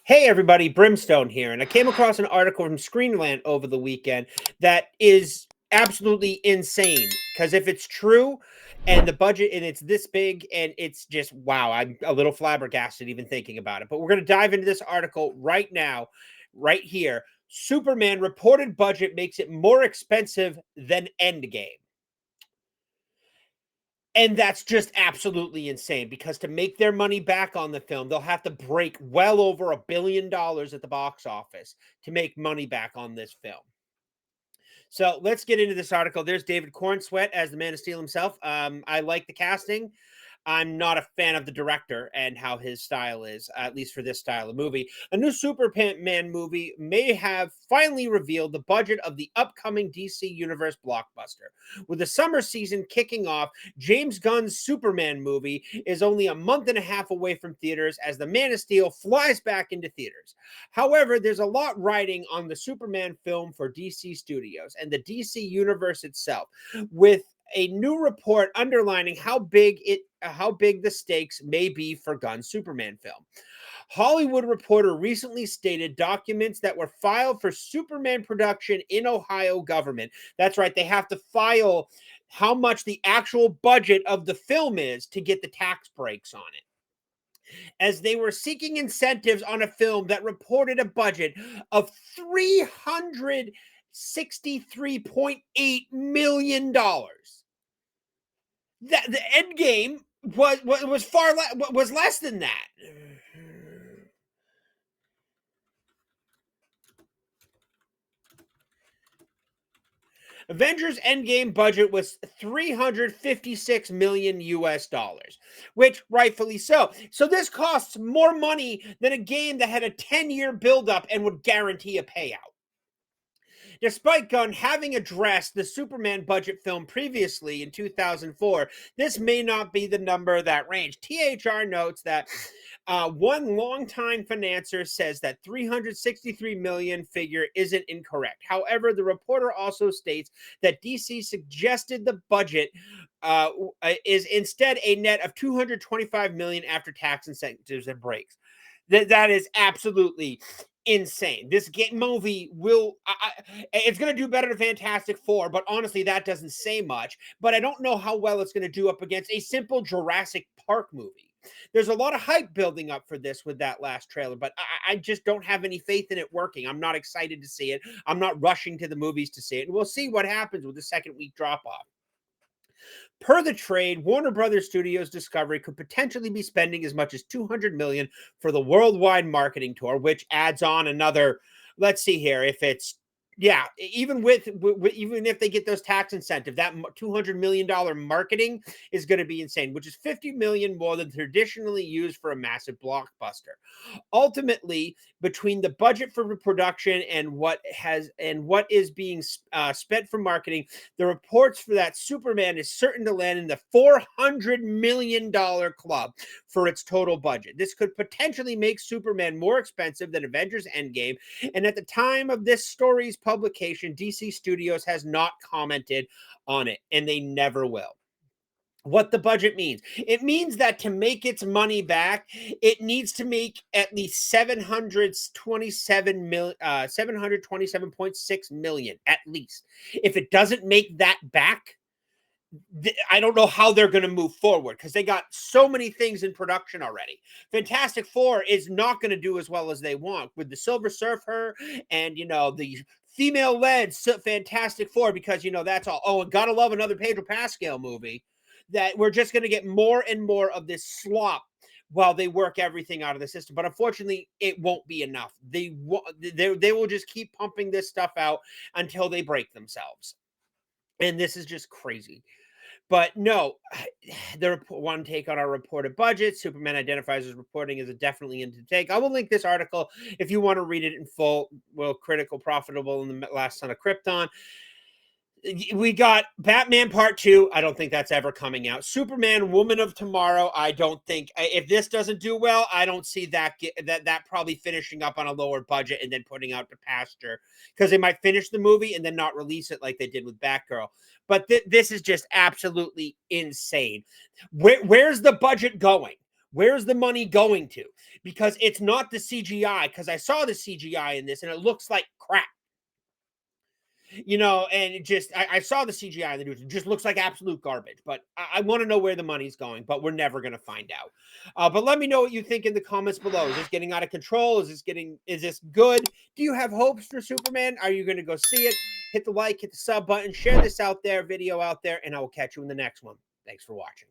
Hey everybody, Brimstone here, and I came across an article from Screenland over the weekend that is absolutely insane. Because if it's true, and the budget and it's this big, and it's just wow, I'm a little flabbergasted even thinking about it. But we're going to dive into this article right now, right here. Superman reported budget makes it more expensive than Endgame. And that's just absolutely insane because to make their money back on the film, they'll have to break well over $1 billion at the box office to make money back on this film. So let's get into this article. There's David Cornsweet as the Man of Steel himself. I like the casting. I'm not a fan of the director and how his style is, at least for this style of movie. A new Superman movie may have finally revealed the budget of the upcoming DC Universe blockbuster. With the summer season kicking off, James Gunn's Superman movie is only a month and a half away from theaters as the Man of Steel flies back into theaters. However, there's a lot riding on the Superman film for DC Studios and the DC Universe itself, with a new report underlining how big the stakes may be for Gunn's Superman film. Hollywood Reporter recently stated documents that were filed for Superman production in Ohio government. That's right, they have to file how much the actual budget of the film is to get the tax breaks on it, as they were seeking incentives on a film that reported a budget of $363.8 million. The Endgame was was less than that. Avengers Endgame budget was 356 million US dollars, which rightfully so. So this costs more money than a game that had a 10-year buildup and would guarantee a payout. Despite Gunn having addressed the Superman budget film previously in 2004, this may not be the number of that range. THR notes that one longtime financier says that 363 million figure isn't incorrect. However, the reporter also states that DC suggested the budget is instead a net of 225 million after tax incentives and breaks. That is absolutely insane. This movie will it's going to do better than Fantastic Four, but honestly that doesn't say much. But I don't know how well it's going to do up against a simple Jurassic Park movie. There's a lot of hype building up for this with that last trailer, but I just don't have any faith in it working. I'm not excited to see it. I'm not rushing to the movies to see it. And we'll see what happens with the second week drop off. Per the trade, Warner Brothers Studios Discovery could potentially be spending as much as $200 million for the worldwide marketing tour, which adds on another, let's see here, if it's even even if they get those tax incentives, that $200 million marketing is going to be insane, which is 50 million more than traditionally used for a massive blockbuster. Ultimately, between the budget for production and what is being spent for marketing, the reports for that Superman is certain to land in the $400 million club for its total budget. This could potentially make Superman more expensive than Avengers Endgame, and at the time of this story's publication, DC Studios has not commented on it, and they never will. What the budget means. It means that to make its money back, it needs to make at least 727.6 million at least. If it doesn't make that back, I don't know how they're going to move forward because they got so many things in production already. Fantastic Four is not going to do as well as they want with the Silver Surfer and, the female-led Fantastic Four, because, that's all. Oh, and gotta love another Pedro Pascal movie. That we're just going to get more and more of this slop while they work everything out of the system. But unfortunately, it won't be enough. They will just keep pumping this stuff out until they break themselves. And this is just crazy. But no, the one take on our reported budget. Superman identifies as reporting as a definitely into take. I will link this article if you want to read it in full. Will critical profitable in the last son of Krypton. We got Batman Part 2. I don't think that's ever coming out. Superman, Woman of Tomorrow. I don't think, if this doesn't do well, I don't see that probably finishing up on a lower budget and then putting out to pasture, because they might finish the movie and then not release it like they did with Batgirl. But this is just absolutely insane. Where's the budget going? Where's the money going to? Because it's not the CGI, because I saw the CGI in this and it looks like crap. And it just I saw the CGI in the news. It just looks like absolute garbage. But I want to know where the money's going, but we're never going to find out. But let me know what you think in the comments below. Is this getting out of control? Is this good? Do you have hopes for Superman? Are you going to go see it? Hit the like, hit the sub button, share this video out there, and I will catch you in the next one. Thanks for watching.